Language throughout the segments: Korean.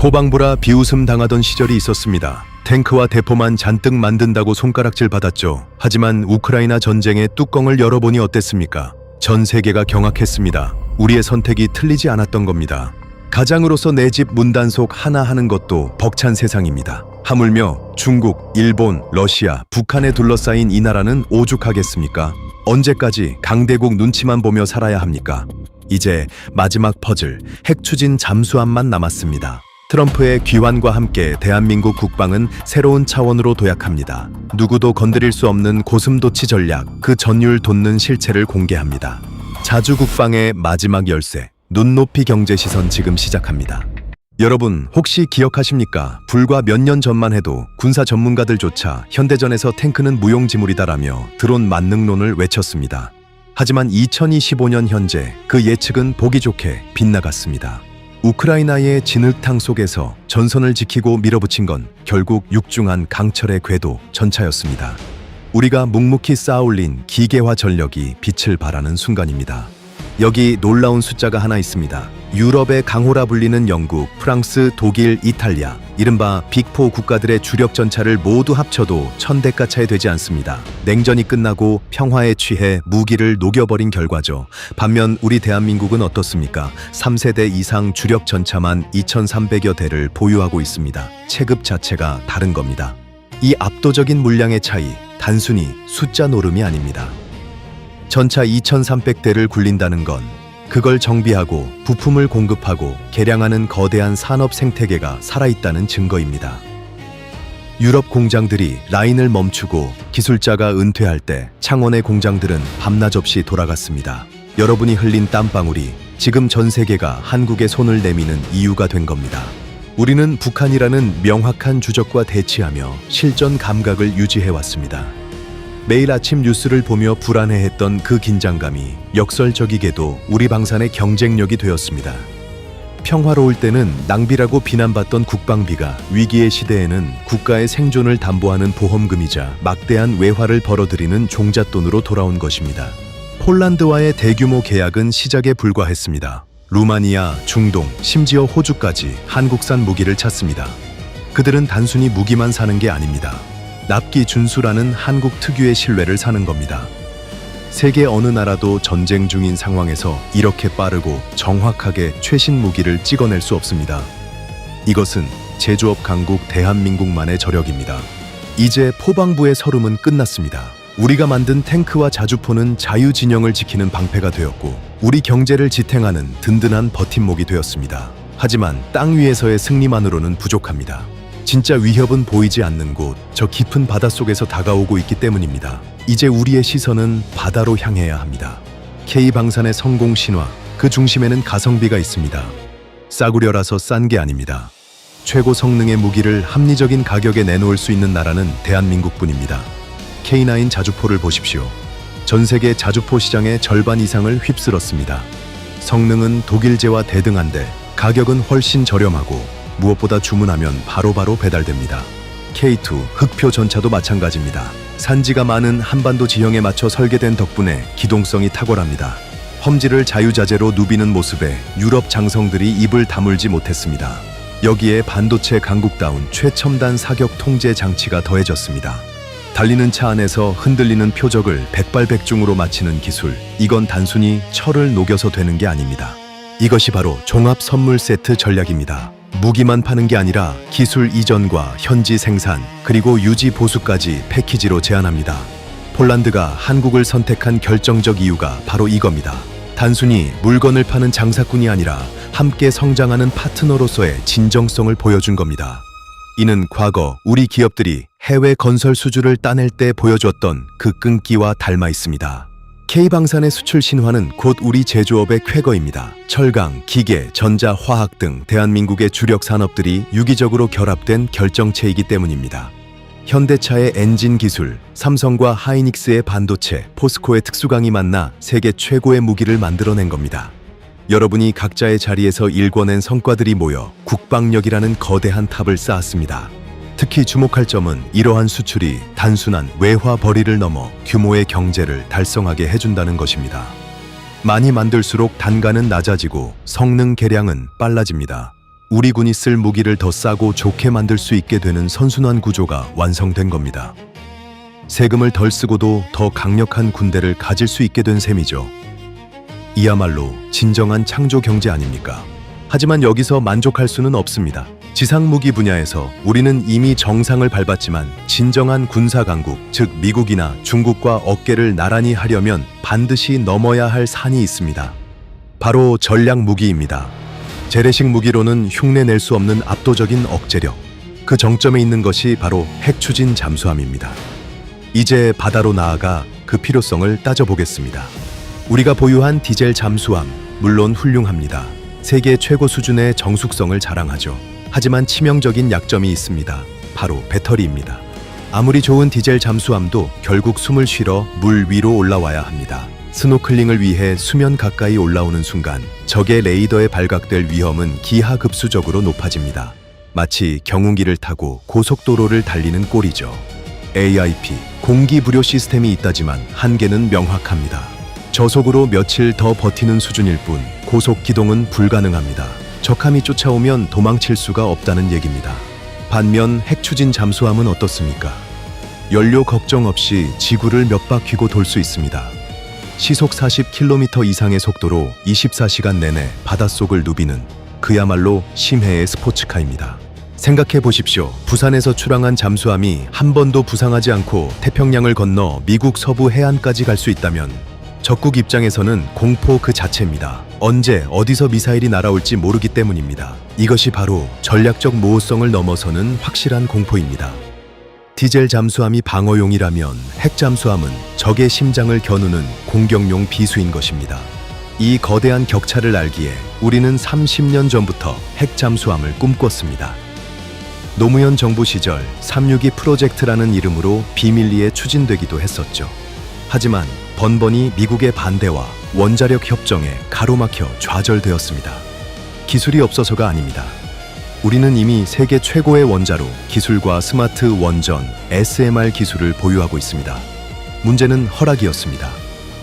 포방부라 비웃음 당하던 시절이 있었습니다. 탱크와 대포만 잔뜩 만든다고 손가락질 받았죠. 하지만 우크라이나 전쟁의 뚜껑을 열어보니 어땠습니까? 전 세계가 경악했습니다. 우리의 선택이 틀리지 않았던 겁니다. 가장으로서 내 집 문단속 하나 하는 것도 벅찬 세상입니다. 하물며 중국, 일본, 러시아, 북한에 둘러싸인 이 나라는 오죽하겠습니까? 언제까지 강대국 눈치만 보며 살아야 합니까? 이제 마지막 퍼즐, 핵 추진 잠수함만 남았습니다. 트럼프의 귀환과 함께 대한민국 국방은 새로운 차원으로 도약합니다. 누구도 건드릴 수 없는 고슴도치 전략, 그 전율 돋는 실체를 공개합니다. 자주 국방의 마지막 열쇠, 눈높이 경제 시선 지금 시작합니다. 여러분 혹시 기억하십니까? 불과 몇 년 전만 해도 군사 전문가들조차 현대전에서 탱크는 무용지물이다라며 드론 만능론을 외쳤습니다. 하지만 2025년 현재 그 예측은 보기 좋게 빗나갔습니다. 우크라이나의 진흙탕 속에서 전선을 지키고 밀어붙인 건 결국 육중한 강철의 궤도 전차였습니다. 우리가 묵묵히 쌓아올린 기계화 전력이 빛을 발하는 순간입니다. 여기 놀라운 숫자가 하나 있습니다. 유럽의 강호라 불리는 영국, 프랑스, 독일, 이탈리아, 이른바 빅4 국가들의 주력 전차를 모두 합쳐도 1000대가 차이 되지 않습니다. 냉전이 끝나고 평화에 취해 무기를 녹여버린 결과죠. 반면 우리 대한민국은 어떻습니까? 3세대 이상 주력 전차만 2300여 대를 보유하고 있습니다. 체급 자체가 다른 겁니다. 이 압도적인 물량의 차이, 단순히 숫자 노름이 아닙니다. 전차 2300대를 굴린다는 건 그걸 정비하고 부품을 공급하고 개량하는 거대한 산업 생태계가 살아있다는 증거입니다. 유럽 공장들이 라인을 멈추고 기술자가 은퇴할 때 창원의 공장들은 밤낮 없이 돌아갔습니다. 여러분이 흘린 땀방울이 지금 전 세계가 한국에 손을 내미는 이유가 된 겁니다. 우리는 북한이라는 명확한 주적과 대치하며 실전 감각을 유지해왔습니다. 매일 아침 뉴스를 보며 불안해했던 그 긴장감이 역설적이게도 우리 방산의 경쟁력이 되었습니다. 평화로울 때는 낭비라고 비난받던 국방비가 위기의 시대에는 국가의 생존을 담보하는 보험금이자 막대한 외화를 벌어들이는 종잣돈으로 돌아온 것입니다. 폴란드와의 대규모 계약은 시작에 불과했습니다. 루마니아, 중동, 심지어 호주까지 한국산 무기를 찾습니다. 그들은 단순히 무기만 사는 게 아닙니다. 납기 준수라는 한국 특유의 신뢰를 사는 겁니다. 세계 어느 나라도 전쟁 중인 상황에서 이렇게 빠르고 정확하게 최신 무기를 찍어낼 수 없습니다. 이것은 제조업 강국 대한민국만의 저력입니다. 이제 포방부의 서름은 끝났습니다. 우리가 만든 탱크와 자주포는 자유진영을 지키는 방패가 되었고 우리 경제를 지탱하는 든든한 버팀목이 되었습니다. 하지만 땅 위에서의 승리만으로는 부족합니다. 진짜 위협은 보이지 않는 곳, 저 깊은 바닷속에서 다가오고 있기 때문입니다. 이제 우리의 시선은 바다로 향해야 합니다. K방산의 성공 신화, 그 중심에는 가성비가 있습니다. 싸구려라서 싼 게 아닙니다. 최고 성능의 무기를 합리적인 가격에 내놓을 수 있는 나라는 대한민국뿐입니다. K9 자주포를 보십시오. 전 세계 자주포 시장의 절반 이상을 휩쓸었습니다. 성능은 독일제와 대등한데 가격은 훨씬 저렴하고 무엇보다 주문하면 바로바로 배달됩니다. K2 흑표 전차도 마찬가지입니다. 산지가 많은 한반도 지형에 맞춰 설계된 덕분에 기동성이 탁월합니다. 험지를 자유자재로 누비는 모습에 유럽 장성들이 입을 다물지 못했습니다. 여기에 반도체 강국다운 최첨단 사격 통제 장치가 더해졌습니다. 달리는 차 안에서 흔들리는 표적을 백발백중으로 맞히는 기술, 이건 단순히 철을 녹여서 되는 게 아닙니다. 이것이 바로 종합 선물 세트 전략입니다. 무기만 파는 게 아니라 기술 이전과 현지 생산, 그리고 유지 보수까지 패키지로 제안합니다. 폴란드가 한국을 선택한 결정적 이유가 바로 이겁니다. 단순히 물건을 파는 장사꾼이 아니라 함께 성장하는 파트너로서의 진정성을 보여준 겁니다. 이는 과거 우리 기업들이 해외 건설 수주를 따낼 때 보여줬던 그 끈기와 닮아 있습니다. K방산의 수출 신화는 곧 우리 제조업의 쾌거입니다. 철강, 기계, 전자, 화학 등 대한민국의 주력 산업들이 유기적으로 결합된 결정체이기 때문입니다. 현대차의 엔진 기술, 삼성과 하이닉스의 반도체, 포스코의 특수강이 만나 세계 최고의 무기를 만들어낸 겁니다. 여러분이 각자의 자리에서 일궈낸 성과들이 모여 국방력이라는 거대한 탑을 쌓았습니다. 특히 주목할 점은 이러한 수출이 단순한 외화 벌이를 넘어 규모의 경제를 달성하게 해준다는 것입니다. 많이 만들수록 단가는 낮아지고 성능 개량은 빨라집니다. 우리 군이 쓸 무기를 더 싸고 좋게 만들 수 있게 되는 선순환 구조가 완성된 겁니다. 세금을 덜 쓰고도 더 강력한 군대를 가질 수 있게 된 셈이죠. 이야말로 진정한 창조 경제 아닙니까? 하지만 여기서 만족할 수는 없습니다. 지상 무기 분야에서 우리는 이미 정상을 밟았지만 진정한 군사 강국, 즉 미국이나 중국과 어깨를 나란히 하려면 반드시 넘어야 할 산이 있습니다. 바로 전략 무기입니다. 재래식 무기로는 흉내낼 수 없는 압도적인 억제력. 그 정점에 있는 것이 바로 핵추진 잠수함입니다. 이제 바다로 나아가 그 필요성을 따져보겠습니다. 우리가 보유한 디젤 잠수함, 물론 훌륭합니다. 세계 최고 수준의 정숙성을 자랑하죠. 하지만 치명적인 약점이 있습니다. 바로 배터리입니다. 아무리 좋은 디젤 잠수함도 결국 숨을 쉬러 물 위로 올라와야 합니다. 스노클링을 위해 수면 가까이 올라오는 순간 적의 레이더에 발각될 위험은 기하급수적으로 높아집니다. 마치 경운기를 타고 고속도로를 달리는 꼴이죠. AIP, 공기부료 시스템이 있다지만 한계는 명확합니다. 저속으로 며칠 더 버티는 수준일 뿐 고속 기동은 불가능합니다. 적함이 쫓아오면 도망칠 수가 없다는 얘기입니다. 반면 핵추진 잠수함은 어떻습니까? 연료 걱정 없이 지구를 몇 바퀴고 돌 수 있습니다. 시속 40km 이상의 속도로 24시간 내내 바닷속을 누비는 그야말로 심해의 스포츠카입니다. 생각해 보십시오. 부산에서 출항한 잠수함이 한 번도 부상하지 않고 태평양을 건너 미국 서부 해안까지 갈 수 있다면 적국 입장에서는 공포 그 자체입니다. 언제 어디서 미사일이 날아올지 모르기 때문입니다. 이것이 바로 전략적 모호성을 넘어서는 확실한 공포입니다. 디젤 잠수함이 방어용이라면 핵 잠수함은 적의 심장을 겨누는 공격용 비수인 것입니다. 이 거대한 격차를 알기에 우리는 30년 전부터 핵 잠수함을 꿈꿨습니다. 노무현 정부 시절 362 프로젝트라는 이름으로 비밀리에 추진되기도 했었죠. 하지만 번번이 미국의 반대와 원자력 협정에 가로막혀 좌절되었습니다. 기술이 없어서가 아닙니다. 우리는 이미 세계 최고의 원자로 기술과 스마트 원전, SMR 기술을 보유하고 있습니다. 문제는 허락이었습니다.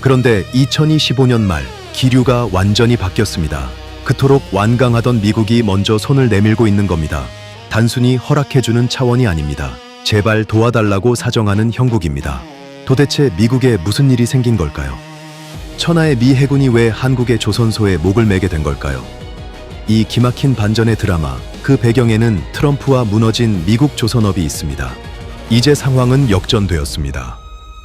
그런데 2025년 말 기류가 완전히 바뀌었습니다. 그토록 완강하던 미국이 먼저 손을 내밀고 있는 겁니다. 단순히 허락해주는 차원이 아닙니다. 제발 도와달라고 사정하는 형국입니다. 도대체 미국에 무슨 일이 생긴 걸까요? 천하의 미 해군이 왜 한국의 조선소에 목을 매게 된 걸까요? 이 기막힌 반전의 드라마, 그 배경에는 트럼프와 무너진 미국 조선업이 있습니다. 이제 상황은 역전되었습니다.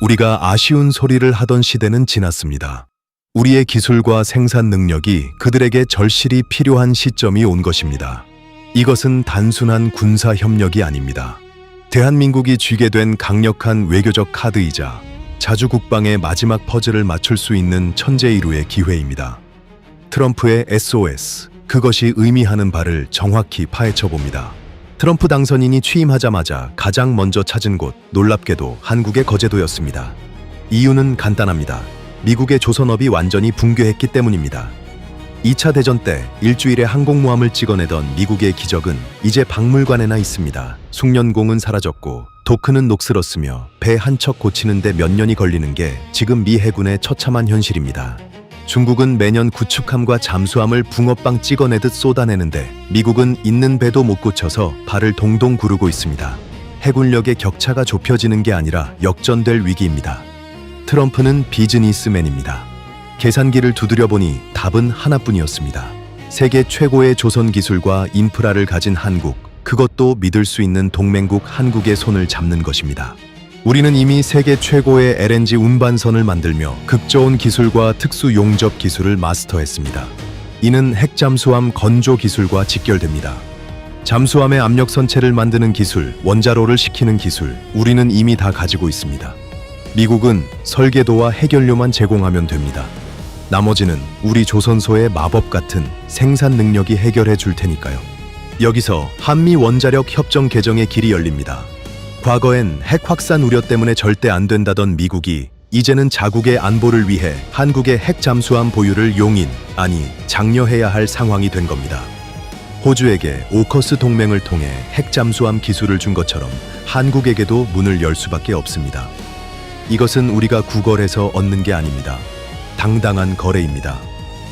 우리가 아쉬운 소리를 하던 시대는 지났습니다. 우리의 기술과 생산 능력이 그들에게 절실히 필요한 시점이 온 것입니다. 이것은 단순한 군사 협력이 아닙니다. 대한민국이 쥐게 된 강력한 외교적 카드이자 자주 국방의 마지막 퍼즐을 맞출 수 있는 천재일우의 기회입니다. 트럼프의 SOS, 그것이 의미하는 바를 정확히 파헤쳐 봅니다. 트럼프 당선인이 취임하자마자 가장 먼저 찾은 곳, 놀랍게도 한국의 거제도였습니다. 이유는 간단합니다. 미국의 조선업이 완전히 붕괴했기 때문입니다. 2차 대전 때 일주일에 항공모함을 찍어내던 미국의 기적은 이제 박물관에나 있습니다. 숙련공은 사라졌고 도크는 녹슬었으며 배 한 척 고치는데 몇 년이 걸리는 게 지금 미 해군의 처참한 현실입니다. 중국은 매년 구축함과 잠수함을 붕어빵 찍어내듯 쏟아내는데 미국은 있는 배도 못 고쳐서 발을 동동 구르고 있습니다. 해군력의 격차가 좁혀지는 게 아니라 역전될 위기입니다. 트럼프는 비즈니스맨입니다. 계산기를 두드려보니 답은 하나뿐이었습니다. 세계 최고의 조선 기술과 인프라를 가진 한국, 그것도 믿을 수 있는 동맹국 한국의 손을 잡는 것입니다. 우리는 이미 세계 최고의 LNG 운반선을 만들며 극저온 기술과 특수 용접 기술을 마스터했습니다. 이는 핵잠수함 건조 기술과 직결됩니다. 잠수함의 압력 선체를 만드는 기술, 원자로를 식히는 기술, 우리는 이미 다 가지고 있습니다. 미국은 설계도와 해결료만 제공하면 됩니다. 나머지는 우리 조선소의 마법 같은 생산 능력이 해결해 줄 테니까요. 여기서 한미 원자력 협정 개정의 길이 열립니다. 과거엔 핵 확산 우려 때문에 절대 안 된다던 미국이 이제는 자국의 안보를 위해 한국의 핵 잠수함 보유를 용인, 아니 장려해야 할 상황이 된 겁니다. 호주에게 오커스 동맹을 통해 핵 잠수함 기술을 준 것처럼 한국에게도 문을 열 수밖에 없습니다. 이것은 우리가 구걸해서 얻는 게 아닙니다. 당당한 거래입니다.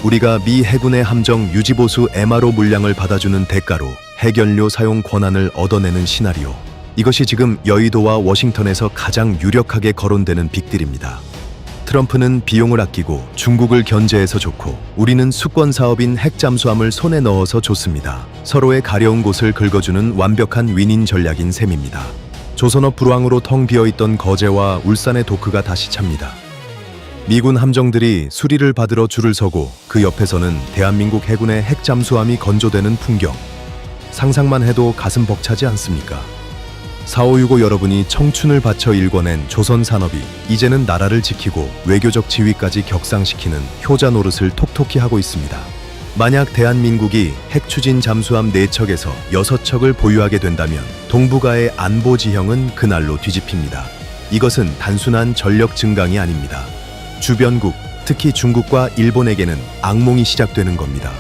우리가 미 해군의 함정 유지보수 MRO 물량을 받아주는 대가로 핵연료 사용 권한을 얻어내는 시나리오. 이것이 지금 여의도와 워싱턴에서 가장 유력하게 거론되는 빅딜입니다. 트럼프는 비용을 아끼고 중국을 견제해서 좋고 우리는 수권 사업인 핵 잠수함을 손에 넣어서 좋습니다. 서로의 가려운 곳을 긁어주는 완벽한 윈윈 전략인 셈입니다. 조선업 불황으로 텅 비어있던 거제와 울산의 도크가 다시 찹니다. 미군 함정들이 수리를 받으러 줄을 서고 그 옆에서는 대한민국 해군의 핵 잠수함이 건조되는 풍경. 상상만 해도 가슴 벅차지 않습니까? 4565 여러분이 청춘을 바쳐 일궈낸 조선 산업이 이제는 나라를 지키고 외교적 지위까지 격상시키는 효자 노릇을 톡톡히 하고 있습니다. 만약 대한민국이 핵 추진 잠수함 4척에서 6척을 보유하게 된다면 동북아의 안보 지형은 그날로 뒤집힙니다. 이것은 단순한 전력 증강이 아닙니다. 주변국, 특히 중국과 일본에게는 악몽이 시작되는 겁니다.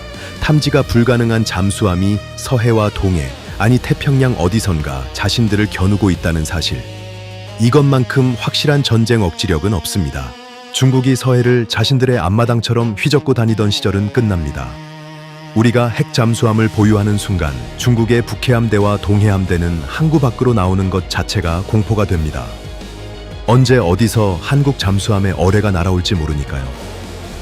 탐지가 불가능한 잠수함이 서해와 동해, 아니 태평양 어디선가 자신들을 겨누고 있다는 사실. 이것만큼 확실한 전쟁 억지력은 없습니다. 중국이 서해를 자신들의 앞마당처럼 휘젓고 다니던 시절은 끝납니다. 우리가 핵 잠수함을 보유하는 순간 중국의 북해함대와 동해함대는 항구 밖으로 나오는 것 자체가 공포가 됩니다. 언제 어디서 한국 잠수함의 어뢰가 날아올지 모르니까요.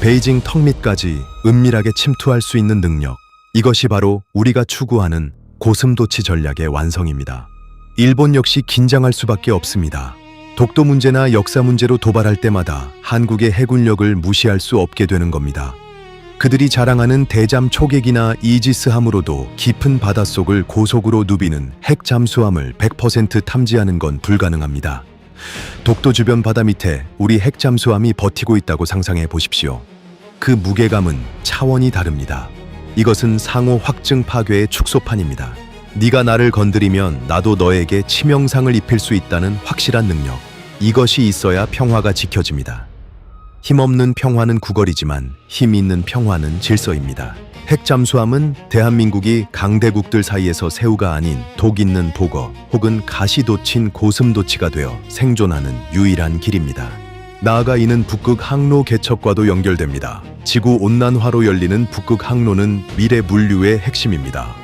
베이징 턱 밑까지 은밀하게 침투할 수 있는 능력. 이것이 바로 우리가 추구하는 고슴도치 전략의 완성입니다. 일본 역시 긴장할 수밖에 없습니다. 독도 문제나 역사 문제로 도발할 때마다 한국의 해군력을 무시할 수 없게 되는 겁니다. 그들이 자랑하는 대잠 초계기나 이지스함으로도 깊은 바닷속을 고속으로 누비는 핵 잠수함을 100% 탐지하는 건 불가능합니다. 독도 주변 바다 밑에 우리 핵 잠수함이 버티고 있다고 상상해 보십시오. 그 무게감은 차원이 다릅니다. 이것은 상호 확증 파괴의 축소판입니다. 네가 나를 건드리면 나도 너에게 치명상을 입힐 수 있다는 확실한 능력. 이것이 있어야 평화가 지켜집니다. 힘없는 평화는 구걸이지만 힘 있는 평화는 질서입니다. 핵 잠수함은 대한민국이 강대국들 사이에서 새우가 아닌 독 있는 보거 혹은 가시 돋친 고슴도치가 되어 생존하는 유일한 길입니다. 나아가 이는 북극 항로 개척과도 연결됩니다. 지구 온난화로 열리는 북극 항로는 미래 물류의 핵심입니다.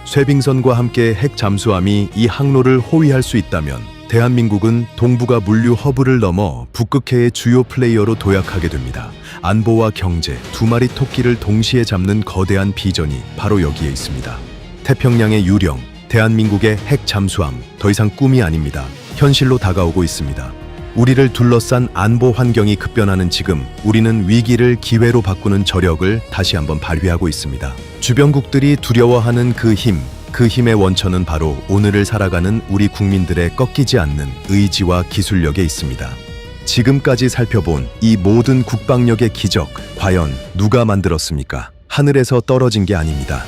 쇠빙선과 함께 핵 잠수함이 이 항로를 호위할 수 있다면 대한민국은 동북아 물류 허브를 넘어 북극해의 주요 플레이어로 도약하게 됩니다. 안보와 경제, 두 마리 토끼를 동시에 잡는 거대한 비전이 바로 여기에 있습니다. 태평양의 유령, 대한민국의 핵 잠수함, 더 이상 꿈이 아닙니다. 현실로 다가오고 있습니다. 우리를 둘러싼 안보 환경이 급변하는 지금 우리는 위기를 기회로 바꾸는 저력을 다시 한번 발휘하고 있습니다. 주변국들이 두려워하는 그 힘의 원천은 바로 오늘을 살아가는 우리 국민들의 꺾이지 않는 의지와 기술력에 있습니다. 지금까지 살펴본 이 모든 국방력의 기적, 과연 누가 만들었습니까? 하늘에서 떨어진 게 아닙니다.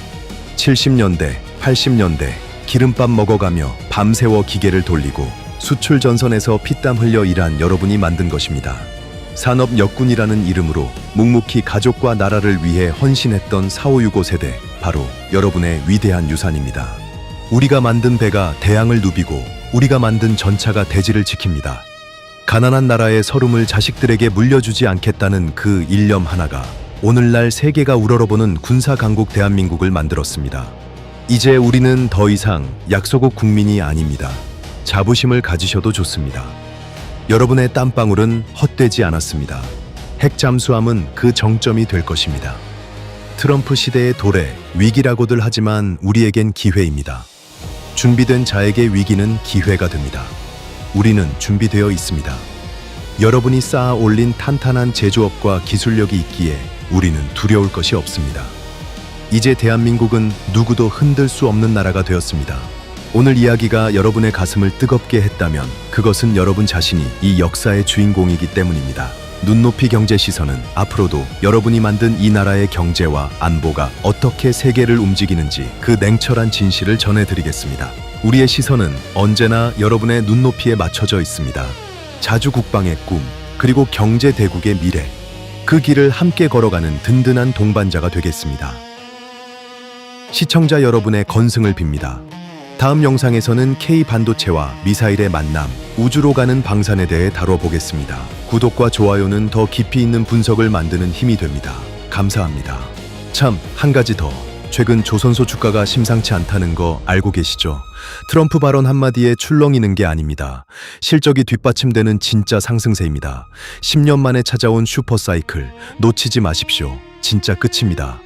70년대, 80년대 기름밥 먹어가며 밤새워 기계를 돌리고 수출 전선에서 피땀 흘려 일한 여러분이 만든 것입니다. 산업 역군이라는 이름으로 묵묵히 가족과 나라를 위해 헌신했던 4565 세대, 바로 여러분의 위대한 유산입니다. 우리가 만든 배가 대양을 누비고 우리가 만든 전차가 대지를 지킵니다. 가난한 나라의 서름을 자식들에게 물려주지 않겠다는 그 일념 하나가 오늘날 세계가 우러러보는 군사 강국 대한민국을 만들었습니다. 이제 우리는 더 이상 약소국 국민이 아닙니다. 자부심을 가지셔도 좋습니다. 여러분의 땀방울은 헛되지 않았습니다. 핵 잠수함은 그 정점이 될 것입니다. 트럼프 시대의 도래, 위기라고들 하지만 우리에겐 기회입니다. 준비된 자에게 위기는 기회가 됩니다. 우리는 준비되어 있습니다. 여러분이 쌓아 올린 탄탄한 제조업과 기술력이 있기에 우리는 두려울 것이 없습니다. 이제 대한민국은 누구도 흔들 수 없는 나라가 되었습니다. 오늘 이야기가 여러분의 가슴을 뜨겁게 했다면 그것은 여러분 자신이 이 역사의 주인공이기 때문입니다. 눈높이 경제 시선은 앞으로도 여러분이 만든 이 나라의 경제와 안보가 어떻게 세계를 움직이는지 그 냉철한 진실을 전해드리겠습니다. 우리의 시선은 언제나 여러분의 눈높이에 맞춰져 있습니다. 자주국방의 꿈, 그리고 경제 대국의 미래, 그 길을 함께 걸어가는 든든한 동반자가 되겠습니다. 시청자 여러분의 건승을 빕니다. 다음 영상에서는 K반도체와 미사일의 만남, 우주로 가는 방산에 대해 다뤄보겠습니다. 구독과 좋아요는 더 깊이 있는 분석을 만드는 힘이 됩니다. 감사합니다. 참, 한 가지 더. 최근 조선소 주가가 심상치 않다는 거 알고 계시죠? 트럼프 발언 한마디에 출렁이는 게 아닙니다. 실적이 뒷받침되는 진짜 상승세입니다. 10년 만에 찾아온 슈퍼사이클 놓치지 마십시오. 진짜 끝입니다.